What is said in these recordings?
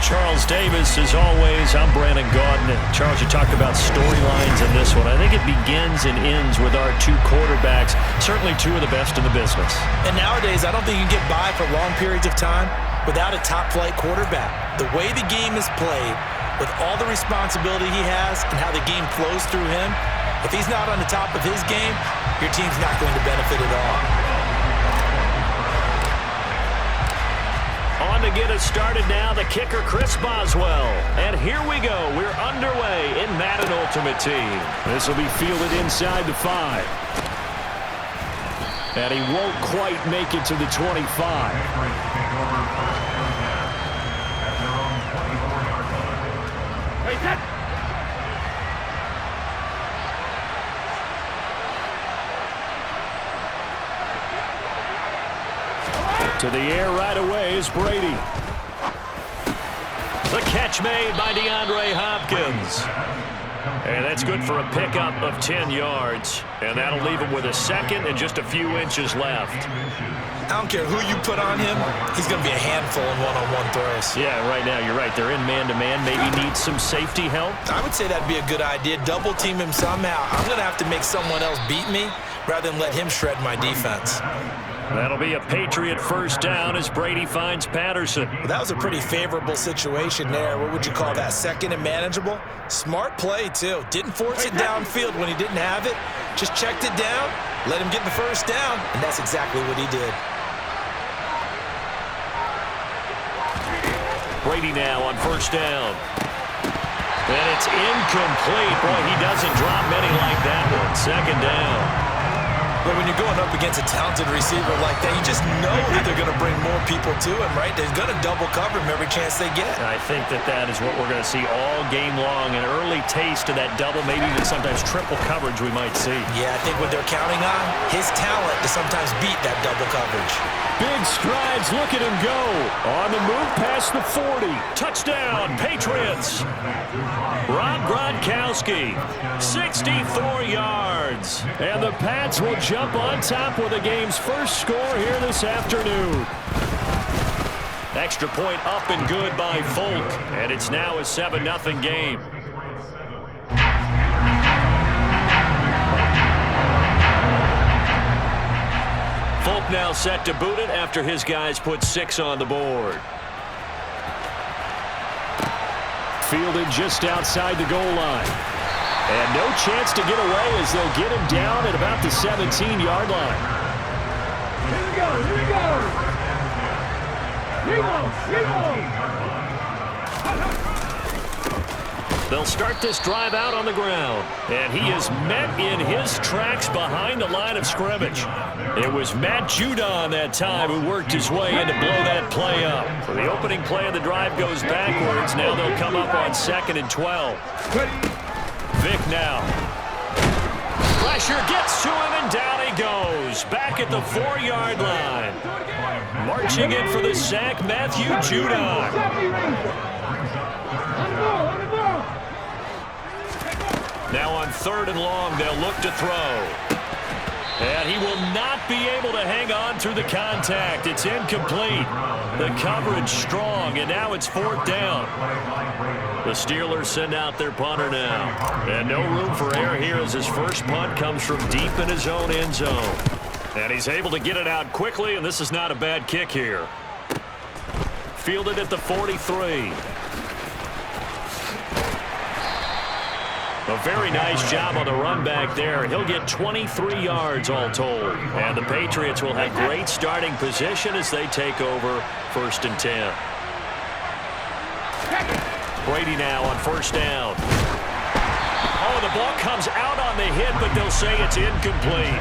Charles Davis, as always, I'm Brandon Gaudin. Charles, you talked about storylines in this one. I think it begins and ends with our two quarterbacks, certainly two of the best in the business. And nowadays, I don't think you can get by for long periods of time without a top-flight quarterback. The way the game is played, with all the responsibility he has and how the game flows through him, if he's not on the top of his game, your team's not going to benefit at all. On to get us started now, the kicker, Chris Boswell. And here we go. We're underway in Madden Ultimate Team. This will be fielded inside the 5. And he won't quite make it to the 25. To the air right away is Brady. The catch made by DeAndre Hopkins. And that's good for a pickup of 10 yards. And that'll leave him with a second and just a few inches left. I don't care who you put on him, he's going to be a handful in one-on-one throws. Yeah, right now you're right. They're in man-to-man. Maybe needs some safety help. I would say that'd be a good idea. Double team him somehow. I'm going to have to make someone else beat me rather than let him shred my defense. That'll be a Patriot first down as Brady finds Patterson. Well, that was a pretty favorable situation there. What would you call that? Second and manageable? Smart play, too. Didn't force it downfield when he didn't have it. Just checked it down, let him get the first down, and that's exactly what he did. Brady now on first down. And it's incomplete. Boy, he doesn't drop many like that one. Second down. But when you're going up against a talented receiver like that, you just know that they're going to bring more people to him, right? They're going to double cover him every chance they get. I think that is what we're going to see all game long. An early taste of that double, maybe even sometimes triple coverage we might see. Yeah, I think what they're counting on, his talent to sometimes beat that double coverage. Big strides, look at him go. On the move past the 40. Touchdown, Patriots. Rob Gronkowski, 64 yards. And the Pats will jump on top with the game's first score here this afternoon. Extra point up and good by Folk. And it's now a 7-0 game. Folk now set to boot it after his guys put 6 on the board. Fielded just outside the goal line. And no chance to get away as they'll get him down at about the 17-yard line. Here we go, here we go. Here we go. They'll start this drive out on the ground. And he is met in his tracks behind the line of scrimmage. It was Matt Judon that time who worked his way in to blow that play up. For the opening play of the drive goes backwards. Now they'll come up on 2nd and 12. Vick now. Pressure gets to him, and down he goes. Back at the 4-yard line. Marching in for the sack, Matthew Judon. Now on 3rd and long, they'll look to throw. And he will not be able to hang on through the contact. It's incomplete. The coverage strong, and now it's 4th down. The Steelers send out their punter now. And no room for error here as his first punt comes from deep in his own end zone. And he's able to get it out quickly, and this is not a bad kick here. Fielded at the 43. A very nice job on the run back there. He'll get 23 yards all told. And the Patriots will have great starting position as they take over 1st and 10. Brady now on first down. Oh, the ball comes out on the hit, but they'll say it's incomplete.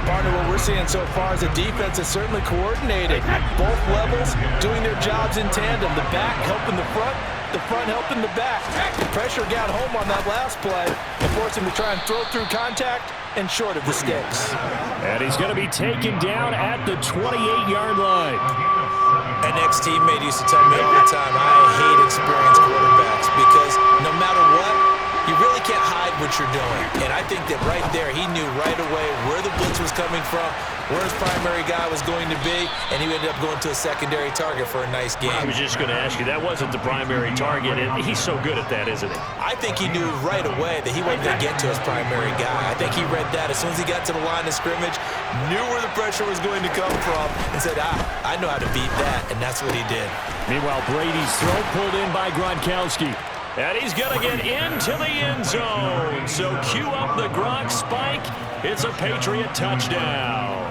Partner, what we're seeing so far is the defense is certainly coordinated. Both levels doing their jobs in tandem. The back helping the front helping the back. The pressure got home on that last play and forced him to try and throw through contact and short of the sticks. And he's going to be taken down at the 28-yard line. An ex-teammate used to tell me all the time, I hate experienced quarterbacks because no matter what, you really can't hide what you're doing. And I think that right there, he knew right away where the blitz was coming from, where his primary guy was going to be, and he ended up going to a secondary target for a nice game. I was just going to ask you, that wasn't the primary target, and he's so good at that, isn't he? I think he knew right away that he wasn't going to get to his primary guy. I think he read that as soon as he got to the line of scrimmage, knew where the pressure was going to come from, and said, I know how to beat that, and that's what he did. Meanwhile, Brady's throw pulled in by Gronkowski. And he's going to get into the end zone. So cue up the Gronk spike. It's a Patriot touchdown.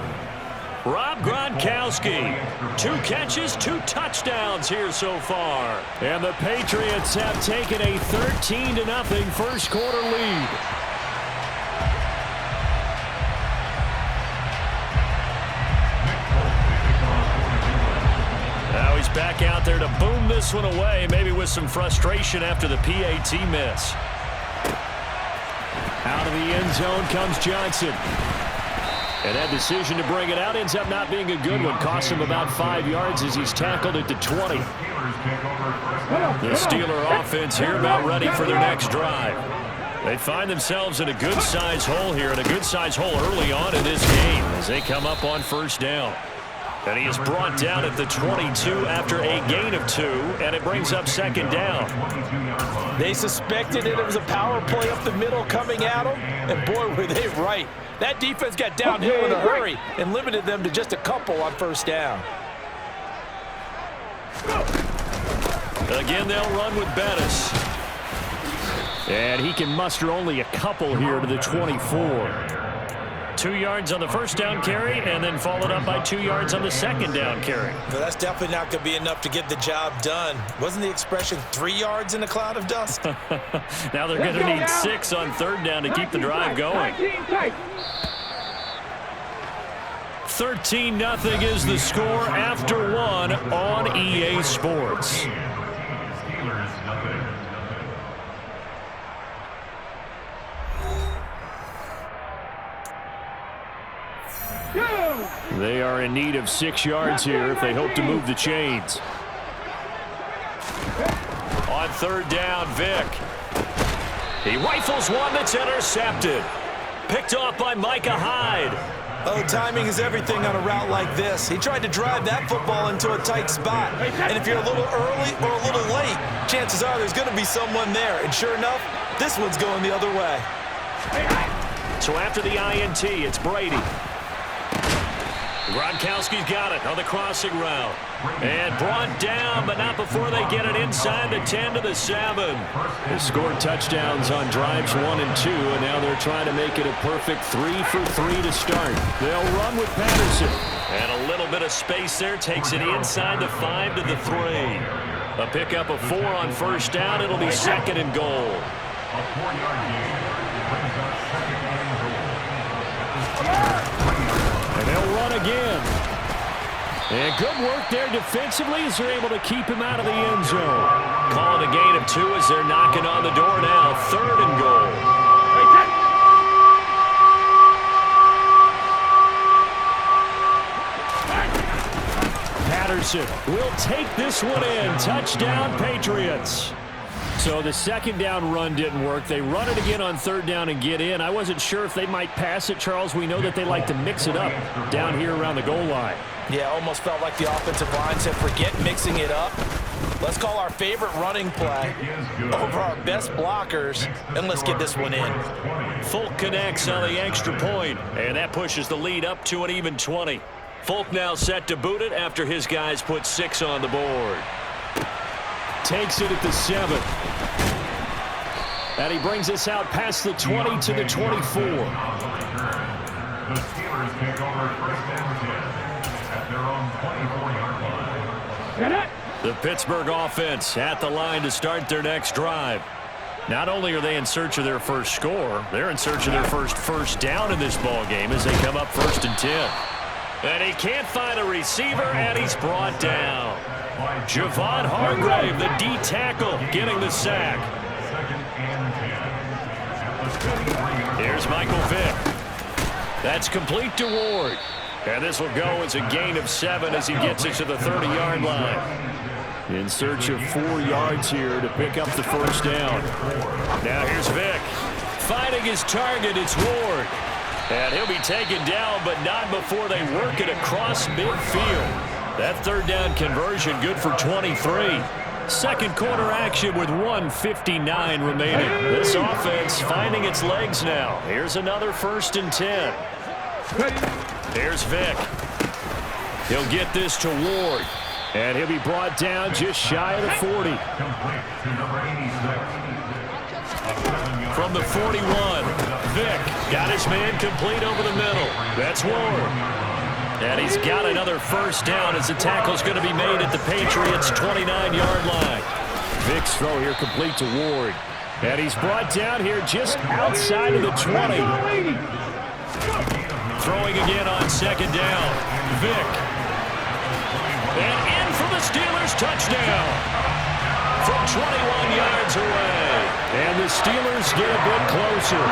Rob Gronkowski, 2 catches, 2 touchdowns here so far. And the Patriots have taken a 13-0 first quarter lead. Now he's back out there to boom this one away, maybe with some frustration after the PAT miss. Out of the end zone comes Johnson. And that decision to bring it out ends up not being a good one. Cost him about 5 yards as he's tackled at the 20. The Steeler offense here about ready for their next drive. They find themselves in a good-sized hole here, and a good-sized hole early on in this game as they come up on first down. And he is brought down at the 22 after a gain of 2, and it brings up second down. They suspected it was a power play up the middle coming at them, and boy, were they right. That defense got downhill in a hurry and limited them to just a couple on first down. Again, they'll run with Bettis. And he can muster only a couple here to the 24. 2 yards on the first down carry, and then followed up by 2 yards on the second down carry. But that's definitely not going to be enough to get the job done. Wasn't the expression 3 yards in a cloud of dust? Now they're going to need 6 on third down to keep the drive going. 13-0 is the score after 1 on EA Sports. They are in need of 6 yards here if they hope to move the chains. On third down, Vick. He rifles one that's intercepted. Picked off by Micah Hyde. Oh, timing is everything on a route like this. He tried to drive that football into a tight spot. And if you're a little early or a little late, chances are there's going to be someone there. And sure enough, this one's going the other way. So after the INT, it's Brady. Gronkowski's got it on the crossing route. And brought down, but not before they get it inside the 10 to the 7. They scored touchdowns on drives 1 and 2, and now they're trying to make it a perfect 3 for 3 to start. They'll run with Patterson. And a little bit of space there takes it inside the 5 to the 3. A pickup of 4 on first down. It'll be second and goal. And they'll run again. And good work there defensively as they're able to keep him out of the end zone. Calling a gain of 2 as they're knocking on the door now. Third and goal. Patterson will take this one in. Touchdown, Patriots. So the second down run didn't work. They run it again on third down and get in. I wasn't sure if they might pass it, Charles. We know that they like to mix it up down here around the goal line. Yeah, almost felt like the offensive line said, forget mixing it up. Let's call our favorite running play over our best blockers, and let's get this one in. Folk connects on the extra point, and that pushes the lead up to an even 20. Folk now set to boot it after his guys put 6 on the board. Takes it at the 7. And he brings us out past the 20 to the 24. The Steelers take over first and 10 at their own 24-yard line. The Pittsburgh offense at the line to start their next drive. Not only are they in search of their first score, they're in search of their first down in this ball game as they come up 1st and 10. And he can't find a receiver, and he's brought down. Javon Hargrave, the D tackle, getting the sack. Here's Michael Vick. That's complete to Ward. And this will go as a gain of 7 as he gets it to the 30-yard line. In search of 4 yards here to pick up the first down. Now here's Vick. finding his target. It's Ward. And he'll be taken down, but not before they work it across midfield. That third down conversion good for 23. Second quarter action with 1:59 remaining. This offense finding its legs now. Here's another 1st and 10. Here's Vick. He'll get this to Ward. And he'll be brought down just shy of the 40. From the 41, Vick got his man complete over the middle. That's Ward. And he's got another 1st down as the tackle's going to be made at the Patriots' 29-yard line. Vick's throw here complete to Ward. And he's brought down here just outside of the 20. Throwing again on 2nd down. Vick. And in for the Steelers' touchdown. From 21 yards away. And the Steelers get a bit closer.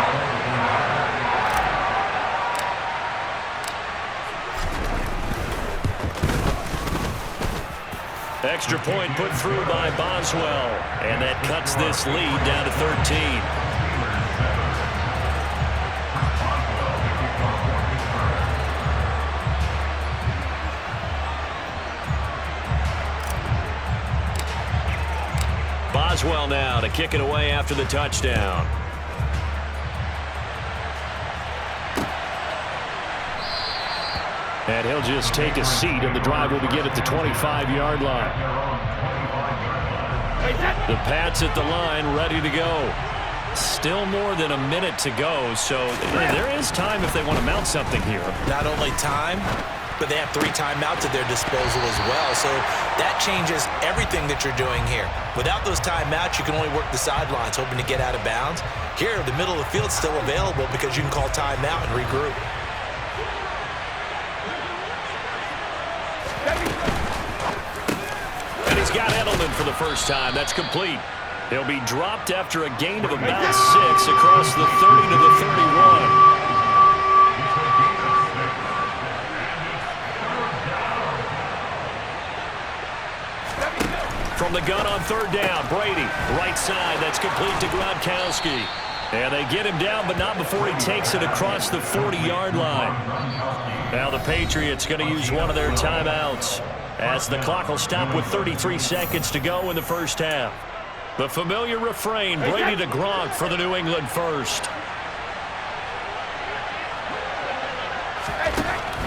Extra point put through by Boswell. And that cuts this lead down to 13. Boswell now to kick it away after the touchdown. And he'll just take a seat, and the drive will begin at the 25-yard line. The Pats at the line, ready to go. Still more than a minute to go, so there is time if they want to mount something here. Not only time, but they have 3 timeouts at their disposal as well, so that changes everything that you're doing here. Without those timeouts, you can only work the sidelines, hoping to get out of bounds. Here, the middle of the field's still available because you can call timeout and regroup. And he's got Edelman for the first time. That's complete. He'll be dropped after a gain of about 6 across the 30 to the 31. From the gun on 3rd down, Brady, right side, that's complete to Gronkowski. And they get him down, but not before he takes it across the 40-yard line. Now the Patriots going to use one of their timeouts as the clock will stop with 33 seconds to go in the first half. The familiar refrain, Brady to Gronk for the New England first.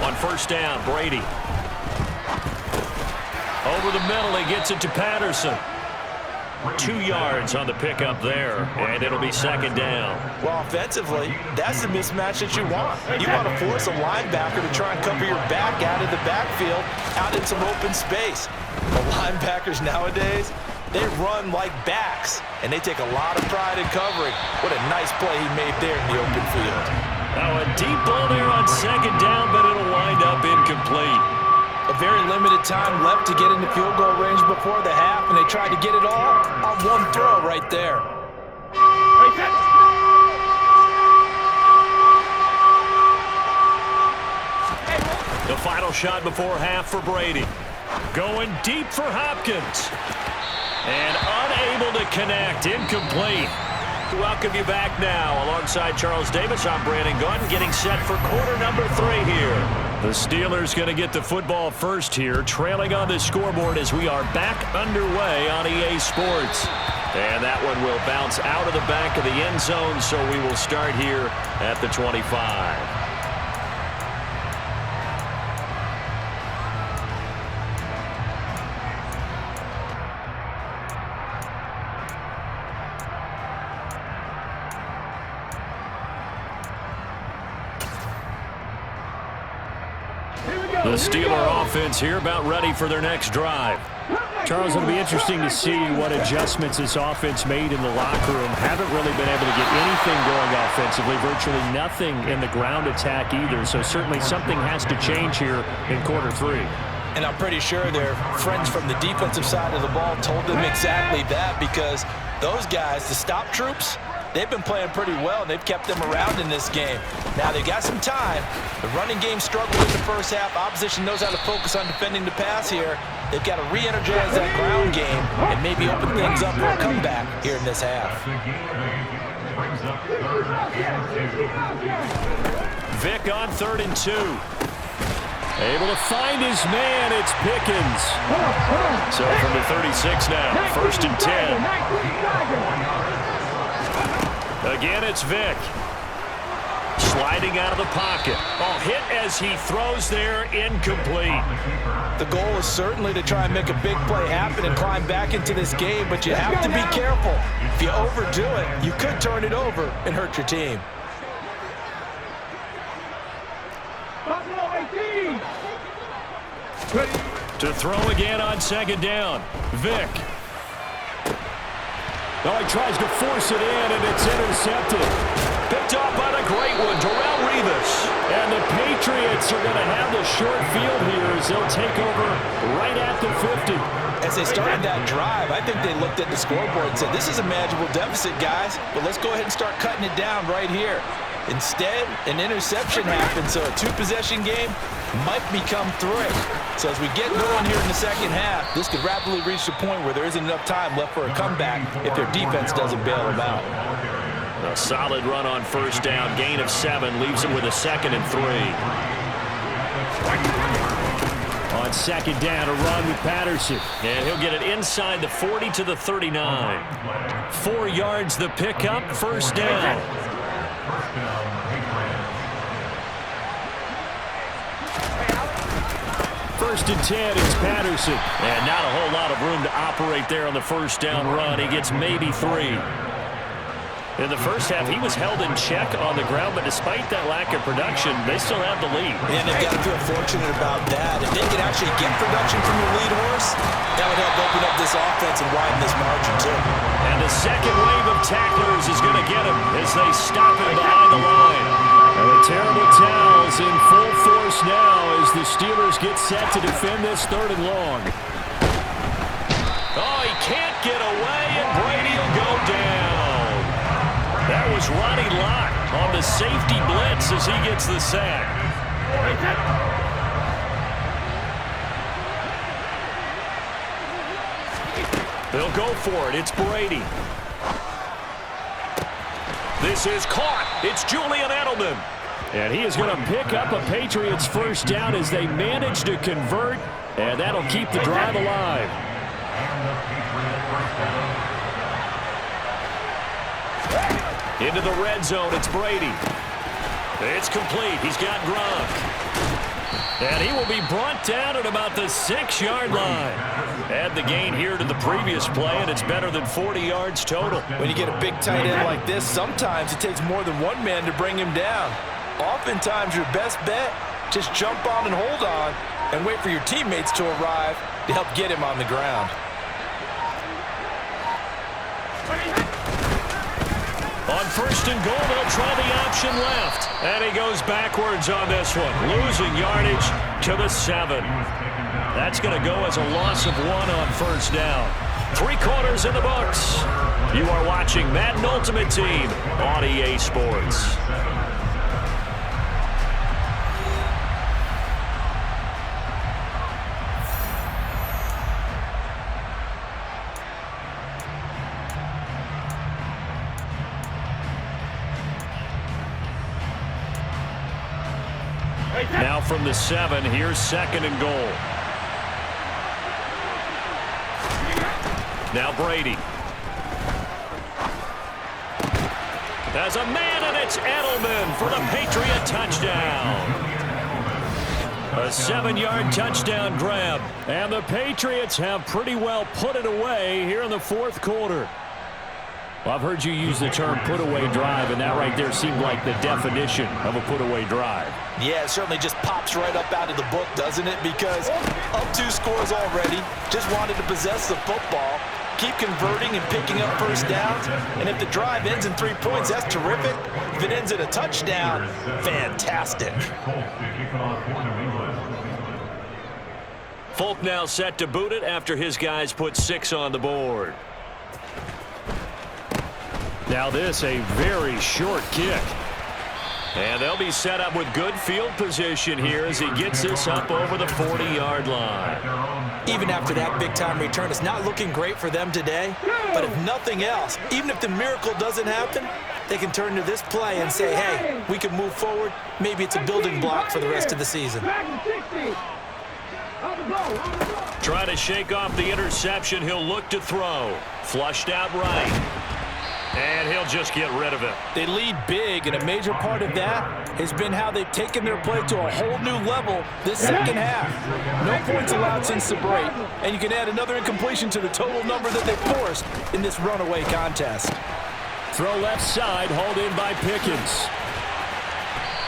On 1st down, Brady. Over the middle, he gets it to Patterson. 2 yards on the pickup there, and it'll be 2nd down. Well, offensively, that's the mismatch that you want. You want to force a linebacker to try and cover your back out of the backfield, out in some open space. The linebackers nowadays, they run like backs, and they take a lot of pride in covering. What a nice play he made there in the open field. Now a deep ball there on 2nd down, but it'll wind up incomplete. A very limited time left to get into field goal range before the half, and they tried to get it all on one throw right there. The final shot before half for Brady. Going deep for Hopkins. And unable to connect. Incomplete. Welcome you back now. Alongside Charles Davis, I'm Brandon Gunn, getting set for quarter number 3 here. The Steelers going to get the football first here, trailing on the scoreboard as we are back underway on EA Sports. And that one will bounce out of the back of the end zone, so we will start here at the 25. The Steeler offense here about ready for their next drive. Charles, it'll be interesting to see what adjustments this offense made in the locker room. Haven't really been able to get anything going offensively, virtually nothing in the ground attack either. So certainly something has to change here in quarter 3. And I'm pretty sure their friends from the defensive side of the ball told them exactly that, because those guys, the stop troops, they've been playing pretty well, and they've kept them around in this game. Now, they've got some time. The running game struggled in the first half. Opposition knows how to focus on defending the pass here. They've got to re-energize that ground game and maybe open things up for a comeback here in this half. brings up 3rd and 2. Vic on 3rd and 2. Able to find his man. It's Pickens. So from the 36 now, 1st and 10. Again, it's Vic. Sliding out of the pocket. Oh, hit as he throws there, incomplete. The goal is certainly to try and make a big play happen and climb back into this game, but you have to be careful. If you overdo it, you could turn it over and hurt your team. To throw again on 2nd down. Vic. Oh, he tries to force it in, and it's intercepted. Picked off by the great one, Darrelle Revis. And the Patriots are going to have the short field here as they'll take over right at the 50. As they started that drive, I think they looked at the scoreboard and said, this is a manageable deficit, guys, but let's go ahead and start cutting it down right here. Instead, an interception happened, so a 2-possession game might become 3. So as we get going here in the 2nd half, this could rapidly reach the point where there isn't enough time left for a comeback if their defense doesn't bail them out. A solid run on 1st down, gain of 7, leaves him with a 2nd and 3. On 2nd down, a run with Patterson. And he'll get it inside the 40 to the 39. 4 yards the pickup, 1st down. First and 10, it's Patterson. And not a whole lot of room to operate there on the 1st down run. He gets maybe 3. In the first half, he was held in check on the ground, but despite that lack of production, they still have the lead. And they've got to feel fortunate about that. If they can actually get production from the lead horse, that would help open up this offense and widen this margin, too. And the second wave of tacklers is going to get him as they stop him behind the line. And the terrible towels in full force now as the Steelers get set to defend this 3rd and long. Oh, he can't get away, and Brady will go down. That was Ronnie Lott on the safety blitz as he gets the sack. They'll go for it. It's Brady. This is caught. It's Julian Edelman. And he is going to pick up a Patriots 1st down as they manage to convert, and that'll keep the drive alive. Into the red zone, it's Brady. It's complete. He's got Gronk. And he will be brought down at about the 6-yard line. Add the gain here to the previous play, and it's better than 40 yards total. When you get a big tight end like this, sometimes it takes more than one man to bring him down. Oftentimes, your best bet, just jump on and hold on and wait for your teammates to arrive to help get him on the ground. On 1st and goal, they'll try the option left. And he goes backwards on this one, losing yardage to the 7. That's going to go as a loss of 1 on 1st down. 3 quarters in the books. You are watching Madden Ultimate Team on EA Sports. Now from the 7, here's 2nd and goal. Now Brady. Has a man, and it's Edelman for the Patriot touchdown. A 7-yard touchdown grab. And the Patriots have pretty well put it away here in the 4th quarter. Well, I've heard you use the term put-away drive, and that right there seemed like the definition of a put-away drive. Yeah, it certainly just pops right up out of the book, doesn't it? Because up 2 scores already, just wanted to possess the football, keep converting and picking up 1st downs, and if the drive ends in 3 points, that's terrific. If it ends in a touchdown, fantastic. Folk now set to boot it after his guys put 6 on the board. Now this, a very short kick. And they'll be set up with good field position here as he gets this up over the 40-yard line. Even after that big-time return, it's not looking great for them today. But if nothing else, even if the miracle doesn't happen, they can turn to this play and say, hey, we can move forward. Maybe it's a building block for the rest of the season. Trying to shake off the interception. He'll look to throw. Flushed out right. And he'll just get rid of it. They lead big, and a major part of that has been how they've taken their play to a whole new level this second half. No points allowed since the break, and you can add another incompletion to the total number that they forced in this runaway contest. Throw left side, hauled in by Pickens.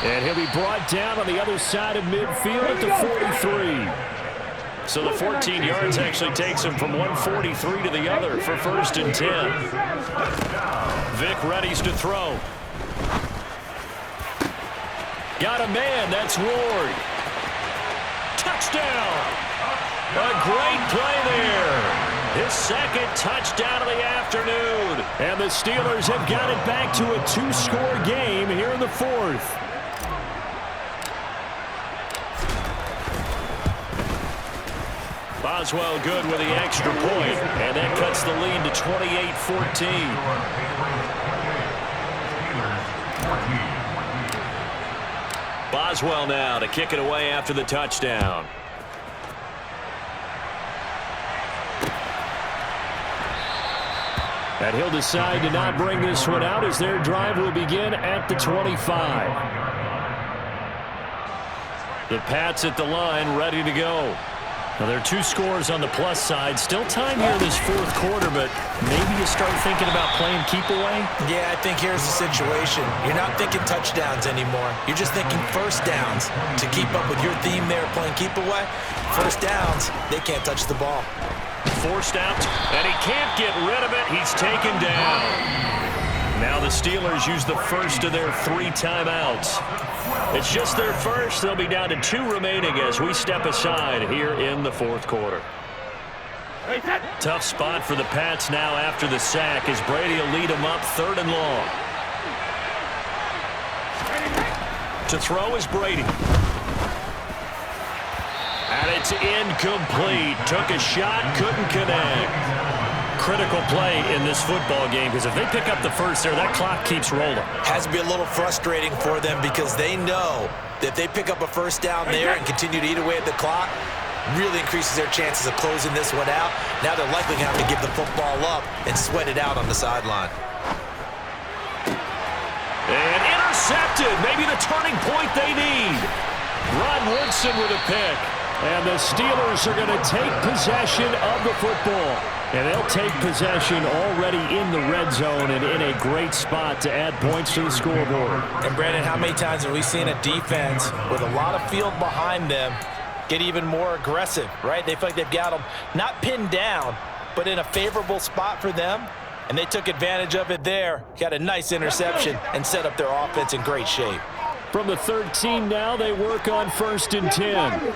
And he'll be brought down on the other side of midfield at the 43. So the 14 yards actually takes him from 143 to the other for 1st and 10. Vic readies to throw. Got a man. That's Ward. Touchdown. A great play there. His second touchdown of the afternoon. And the Steelers have got it back to a 2-score game here in the 4th. Boswell good with the extra point, and that cuts the lead to 28-14. Boswell now to kick it away after the touchdown. And he'll decide to not bring this one out as their drive will begin at the 25. The Pats at the line ready to go. Now, there are 2 scores on the plus side. Still time here in this 4th quarter, but maybe you start thinking about playing keep away? Yeah, I think here's the situation. You're not thinking touchdowns anymore. You're just thinking first downs. To keep up with your theme there, playing keep away, first downs, they can't touch the ball. Forced out, and he can't get rid of it. He's taken down. Now the Steelers use the first of their 3 timeouts. It's just their first. They'll be down to 2 remaining as we step aside here in the 4th quarter. Tough spot for the Pats now after the sack as Brady will lead them up 3rd and long. To throw is Brady. And it's incomplete. Took a shot, couldn't connect. Critical play in this football game because if they pick up the first there, that clock keeps rolling. Has to be a little frustrating for them because they know that if they pick up a first down there and continue to eat away at the clock, really increases their chances of closing this one out. Now they're likely going to have to give the football up and sweat it out on the sideline. And intercepted. Maybe the turning point they need. Ron Woodson with a pick. And the Steelers are going to take possession of the football. And they'll take possession already in the red zone and in a great spot to add points to the scoreboard. And, Brandon, how many times have we seen a defense with a lot of field behind them get even more aggressive, right? They feel like they've got them not pinned down, but in a favorable spot for them. And they took advantage of it there. Got a nice interception and set up their offense in great shape. From the 13 now, they work on 1st and 10.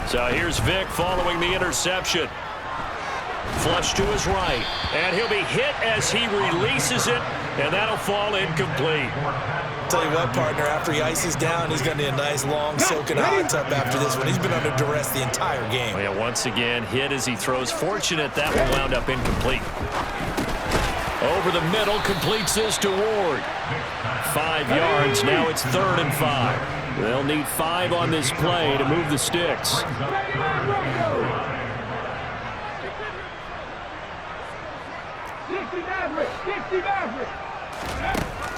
So here's Vic following the interception. Flush to his right. And he'll be hit as he releases it, and that'll fall incomplete. Tell you what, partner, after he ices down, he's going to need a nice, long, soaking hot tub after this one. He's been under duress the entire game. Well, yeah, once again, hit as he throws. Fortunate that one wound up incomplete. Over the middle, completes this to Ward. 5 yards, now it's 3rd and 5. They'll need 5 on this play to move the sticks.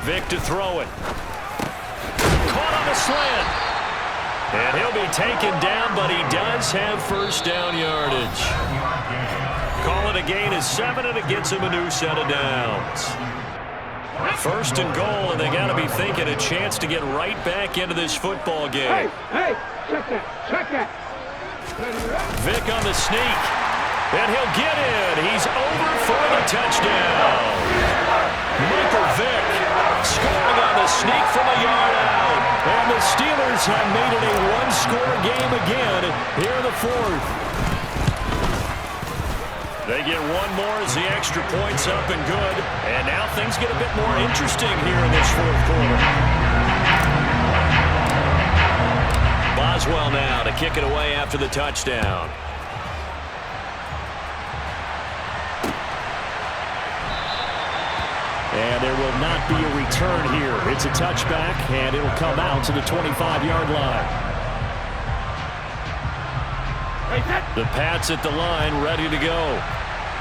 Vic to throw it. Caught on the slant. And he'll be taken down, but he does have first down yardage. Call it a gain of 7, and it gets him a new set of downs. 1st and goal, and they got to be thinking a chance to get right back into this football game. Hey, check that. Vic on the sneak, and he'll get in. He's over for the touchdown. Michael Vick scoring on the sneak from a yard out. And the Steelers have made it a 1-score game again here in the 4th. They get one more as the extra point's up and good. And now things get a bit more interesting here in this 4th quarter. Boswell now to kick it away after the touchdown. And there will not be a return here. It's a touchback, and it'll come out to the 25-yard line. The Pats at the line, ready to go.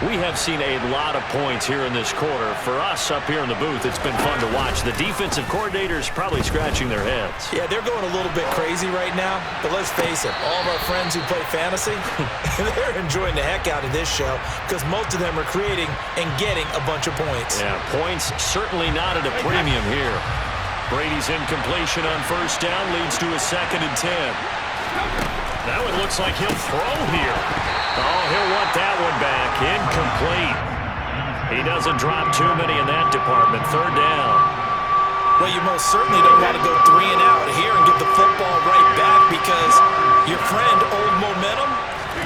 We have seen a lot of points here in this quarter. For us up here in the booth, it's been fun to watch. The defensive coordinators probably scratching their heads. Yeah, they're going a little bit crazy right now. But let's face it, all of our friends who play fantasy, they're enjoying the heck out of this show because most of them are creating and getting a bunch of points. Yeah, points certainly not at a premium here. Brady's incompletion on first down leads to a 2nd and 10. Now it looks like he'll throw here. Oh, he'll want that one back. Incomplete. He doesn't drop too many in that department. 3rd down. Well, you most certainly don't want to go 3 and out here and give the football right back because your friend, Old Momentum,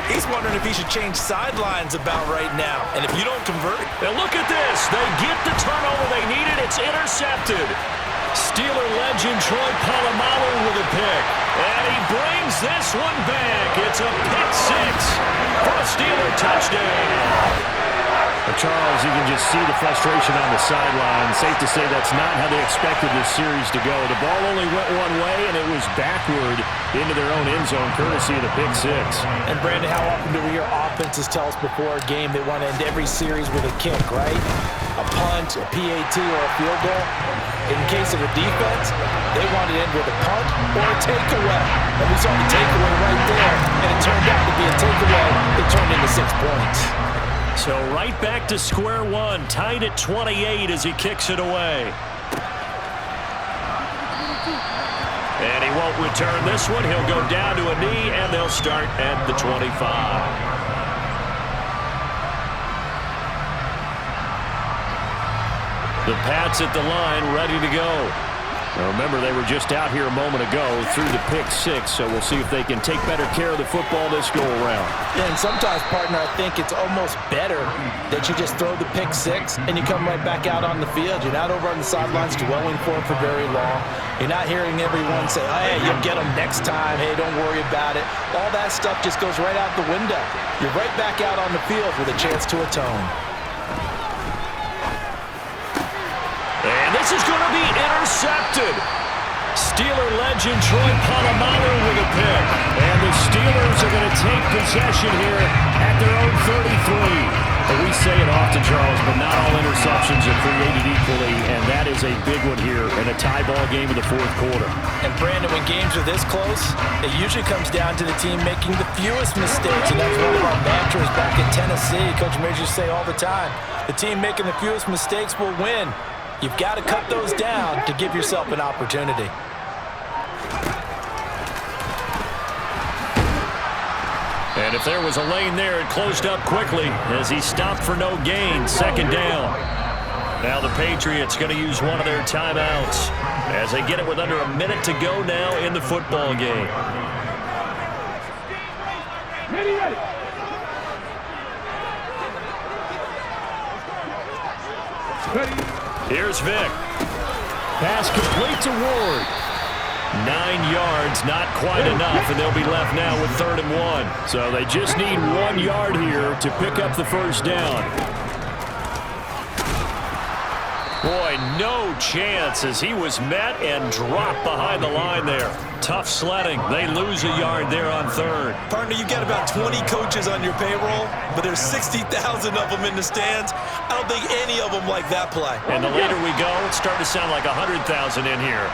he's wondering if he should change sidelines about right now. And if you don't convert... Now look at this. They get the turnover they needed. It's intercepted. Steeler legend Troy Polamalu with a pick. And he brings this one back. It's a pick 6 for a Steeler touchdown. Charles, you can just see the frustration on the sideline. Safe to say that's not how they expected this series to go. The ball only went one way, and it was backward into their own end zone, courtesy of the pick 6. And, Brandon, how often do we hear offenses tell us before a game they want to end every series with a kick, right? A punt, a PAT, or a field goal. In case of a defense, they want to end with a punt or a takeaway. And we saw the takeaway right there, and it turned out to be a takeaway that turned into 6 points. So right back to square one, tied at 28 as he kicks it away. And he won't return this one. He'll go down to a knee, and they'll start at the 25. The Pats at the line, ready to go. Now remember, they were just out here a moment ago through the pick 6, so we'll see if they can take better care of the football this go-around. Yeah, and sometimes, partner, I think it's almost better that you just throw the pick 6 and you come right back out on the field. You're not over on the sidelines dwelling for it for very long. You're not hearing everyone say, oh, hey, you'll get them next time. Hey, don't worry about it. All that stuff just goes right out the window. You're right back out on the field with a chance to atone. And this is going to be intercepted. Steeler legend Troy Polamalu with a pick. And the Steelers are going to take possession here at their own 33. And we say it often, Charles, but not all interceptions are created equally, and that is a big one here in a tie ball game in the 4th quarter. And, Brandon, when games are this close, it usually comes down to the team making the fewest mistakes, and that's one of our mantras back in Tennessee. Coach Major say all the time, the team making the fewest mistakes will win. You've got to cut those down to give yourself an opportunity. And if there was a lane there, it closed up quickly as he stopped for no gain. 2nd down. Now the Patriots going to use one of their timeouts as they get it with under a minute to go now in the football game. Ready. Here's Vic. Pass complete to Ward. 9 yards, not quite enough, and they'll be left now with 3rd and 1. So they just need 1 yard here to pick up the first down. Boy, no chance as he was met and dropped behind the line there. Tough sledding. They lose a yard there on 3rd. Partner, you got about 20 coaches on your payroll, but there's 60,000 of them in the stands. I don't think any of them like that play. And the later we go, it's starting to sound like 100,000 in here.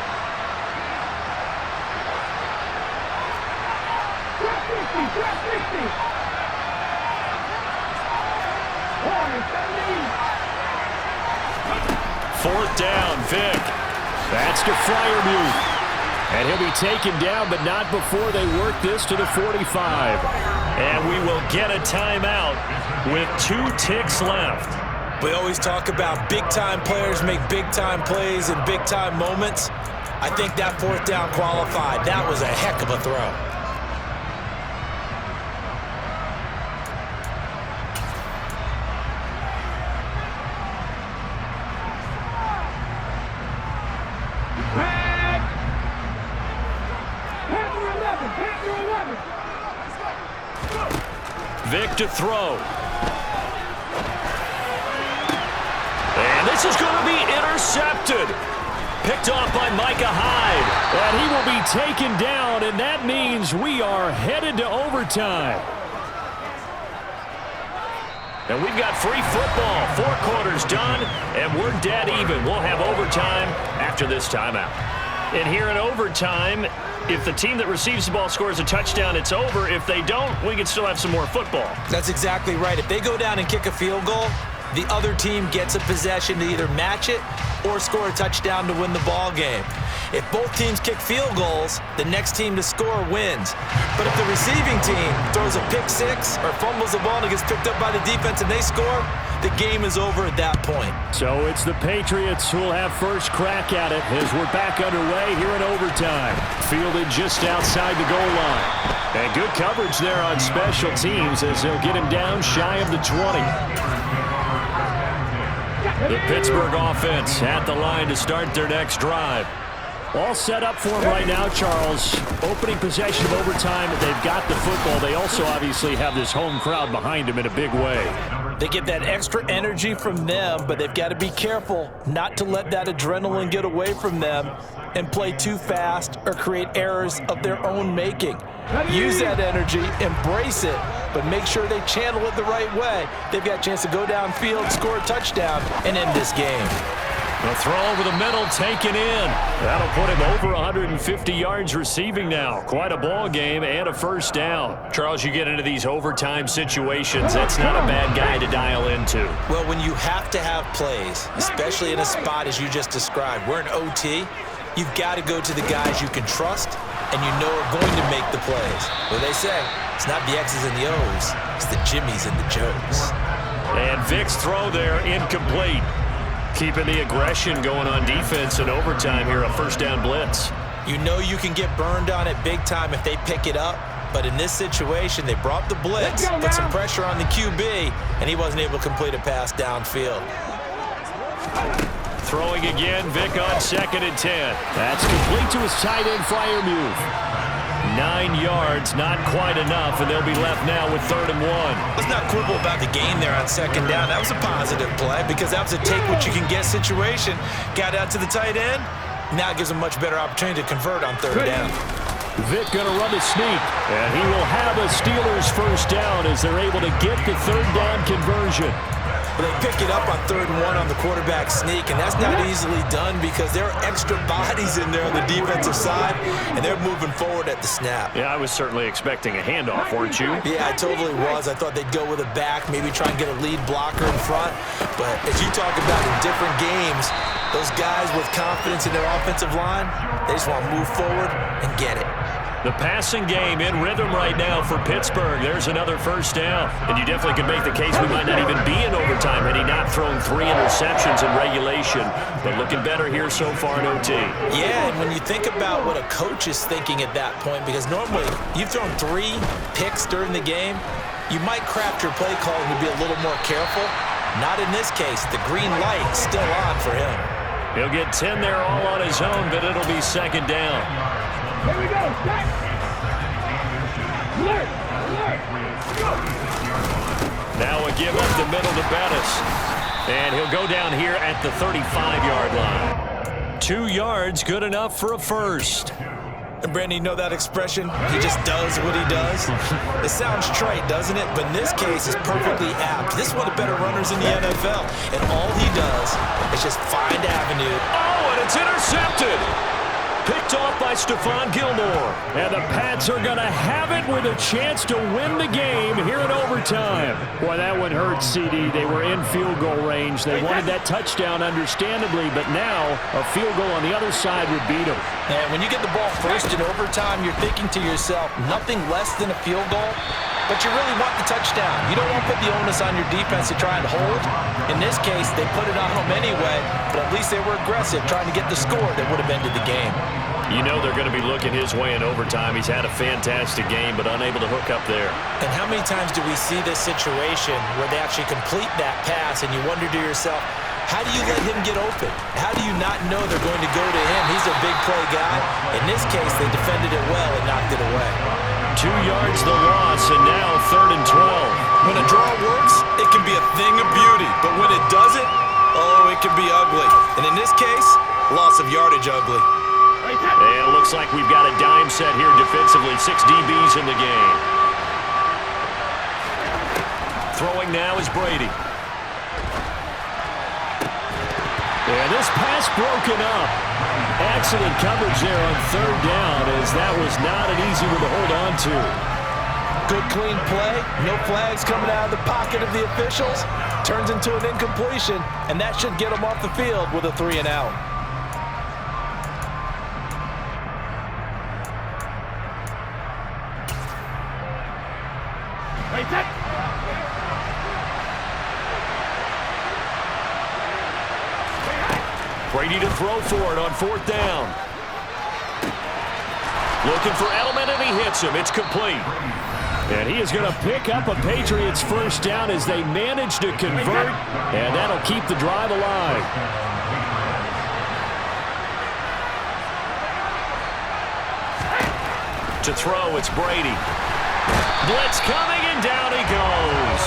Fourth down, Vic. That's to Freiermuth. And he'll be taken down, but not before they work this to the 45. And we will get a timeout with 2 ticks left. We always talk about big-time players make big-time plays in big-time moments. I think that 4th down qualified. That was a heck of a throw. Vic to throw. And this This is going to be intercepted. Picked off by Micah Hyde. And he will be taken down, and that means we are headed to overtime. And we've got free football. 4 quarters done, and we're dead even. We'll have overtime after this timeout. And here in overtime, if the team that receives the ball scores a touchdown, it's over. If they don't, we can still have some more football. That's exactly right. If they go down and kick a field goal, the other team gets a possession to either match it or score a touchdown to win the ball game. If both teams kick field goals, the next team to score wins. But if the receiving team throws a pick six or fumbles the ball and it gets picked up by the defense and they score, the game is over at that point. So it's the Patriots who will have first crack at it as we're back underway here in overtime. Fielded just outside the goal line. And good coverage there on special teams as they'll get him down shy of the 20. The Pittsburgh offense at the line to start their next drive. All set up for him right now, Charles. Opening possession of overtime. They've got the football. They also obviously have this home crowd behind them in a big way. They get that extra energy from them, but they've got to be careful not to let that adrenaline get away from them and play too fast or create errors of their own making. Use that energy, embrace it, but make sure they channel it the right way. They've got a chance to go downfield, score a touchdown, and end this game. The throw over the middle, taken in. That'll put him over 150 yards receiving now. Quite a ball game and a first down. Charles, you get into these overtime situations, that's not a bad guy to dial into. Well, when you have to have plays, especially in a spot as you just described, we're in OT, you've got to go to the guys you can trust and you know are going to make the plays. What they say, it's not the X's and the O's, it's the Jimmies and the Joes. And Vic's throw there incomplete. Keeping the aggression going on defense in overtime here, a first down blitz. You know you can get burned on it big time if they pick it up, but in this situation, they brought the blitz, put some pressure on the QB, and he wasn't able to complete a pass downfield. Throwing again, Vic on 2nd and 10. That's complete to his tight end flyer move. 9 yards, not quite enough, and they'll be left now with 3rd and 1. Let's not quibble about the gain there on 2nd down. That was a positive play because that was a take-what-you-can-get situation. Got out to the tight end. Now it gives them a much better opportunity to convert on 3rd down. Vic going to run a sneak, and he will have a Steelers first down as they're able to get the 3rd down conversion. They pick it up on 3rd and 1 on the quarterback sneak, and that's not easily done because there are extra bodies in there on the defensive side, and they're moving forward at the snap. Yeah, I was certainly expecting a handoff, weren't you? Yeah, I totally was. I thought they'd go with a back, maybe try and get a lead blocker in front. But as you talk about in different games, those guys with confidence in their offensive line, they just want to move forward and get it. The passing game in rhythm right now for Pittsburgh. There's another first down. And you definitely could make the case we might not even be in overtime had he not thrown 3 interceptions in regulation. But looking better here so far in OT. Yeah, and when you think about what a coach is thinking at that point, because normally you've thrown 3 picks during the game, you might craft your play call and be a little more careful. Not in this case. The green light's still on for him. He'll get 10 there all on his own, but it'll be 2nd down. Here we go. Start. Alert. Alert. Go. Now a give up the middle to Bettis. And he'll go down here at the 35-yard line. 2 yards, good enough for a first. And Brandon, you know that expression? He just does what he does. It sounds trite, doesn't it? But in this case, it's perfectly apt. This is one of the better runners in the NFL. And all he does is just find avenue. Oh, and it's intercepted. Picked off by Stephon Gilmore. And the Pats are going to have it with a chance to win the game here in overtime. Boy, that one hurt, CD. They were in field goal range. They wanted that touchdown, understandably, but now a field goal on the other side would beat them. And when you get the ball first in overtime, you're thinking to yourself, nothing less than a field goal, but you really want the touchdown. You don't want to put the onus on your defense to try and hold. In this case, they put it on them anyway, but at least they were aggressive, trying to get the score that would have ended the game. You know they're going to be looking his way in overtime. He's had a fantastic game, but unable to hook up there. And how many times do we see this situation where they actually complete that pass and you wonder to yourself, how do you let him get open? How do you not know they're going to go to him? He's a big play guy. In this case, they defended it well and knocked it away. 2 yards the loss, and now 3rd and 12. When a draw works, it can be a thing of beauty. But when it doesn't, oh, it can could be ugly. And in this case, loss of yardage ugly. And it looks like we've got a dime set here defensively. 6 DBs in the game. Throwing now is Brady. And this pass broken up. Excellent coverage there on 3rd down, as that was not an easy one to hold on to. Good clean play. No flags coming out of the pocket of the officials. Turns into an incompletion, and that should get them off the field with a 3 and out. Brady to throw for it on 4th down. Looking for Edelman, and he hits him. It's complete. And he is going to pick up a Patriots 1st down as they manage to convert, and that'll keep the drive alive. To throw, it's Brady. Blitz coming, and down he goes.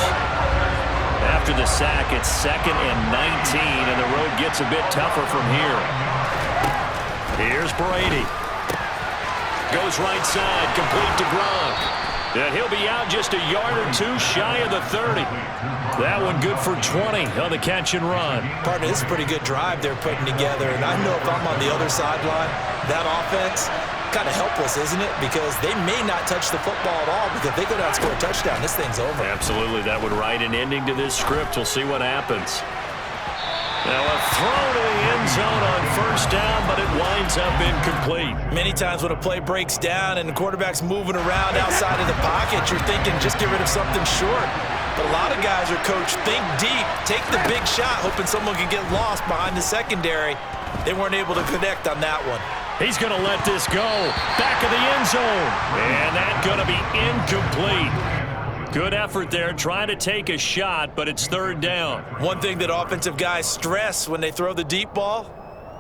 After the sack, it's 2nd and 19, and the road gets a bit tougher from here. Here's Brady. Goes right side, complete to Gronk. And he'll be out just a yard or 2 shy of the 30. That one good for 20 on the catch and run. Partner, this is a pretty good drive they're putting together, and I know if I'm on the other sideline, that offense, kind of helpless, isn't it? Because they may not touch the football at all, because if they go down and score a touchdown, this thing's over. Absolutely. That would write an ending to this script. We'll see what happens. Now a throw to the end zone on 1st down, but it winds up incomplete. Many times when a play breaks down and the quarterback's moving around outside of the pocket, you're thinking just get rid of something short. But a lot of guys are coached, think deep, take the big shot, hoping someone can get lost behind the secondary. They weren't able to connect on that one. He's going to let this go. Back of the end zone. And that's going to be incomplete. Good effort there, trying to take a shot, but it's 3rd down. One thing that offensive guys stress when they throw the deep ball,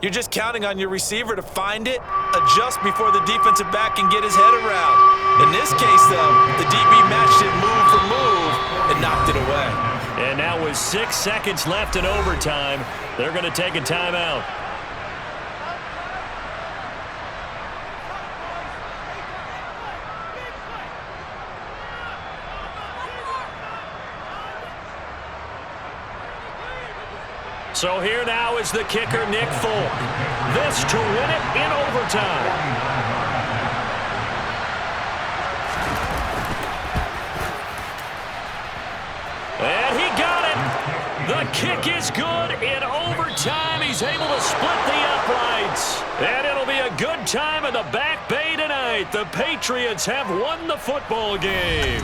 you're just counting on your receiver to find it, adjust before the defensive back can get his head around. In this case, though, the DB matched it move for move and knocked it away. And now with 6 seconds left in overtime, they're going to take a timeout. So here now is the kicker, Nick Folk. This to win it in overtime. And he got it. The kick is good in overtime. He's able to split the uprights. And it'll be a good time in the Back Bay tonight. The Patriots have won the football game.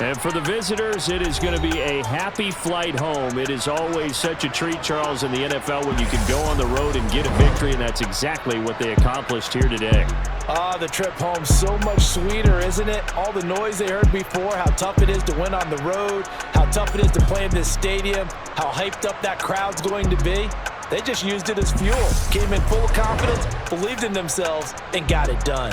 And for the visitors, it is going to be a happy flight home. It is always such a treat, Charles, in the NFL when you can go on the road and get a victory, and that's exactly what they accomplished here today. The trip home so much sweeter, isn't it? All the noise they heard before, how tough it is to win on the road, how tough it is to play in this stadium, how hyped up that crowd's going to be. They just used it as fuel, came in full of confidence, believed in themselves, and got it done.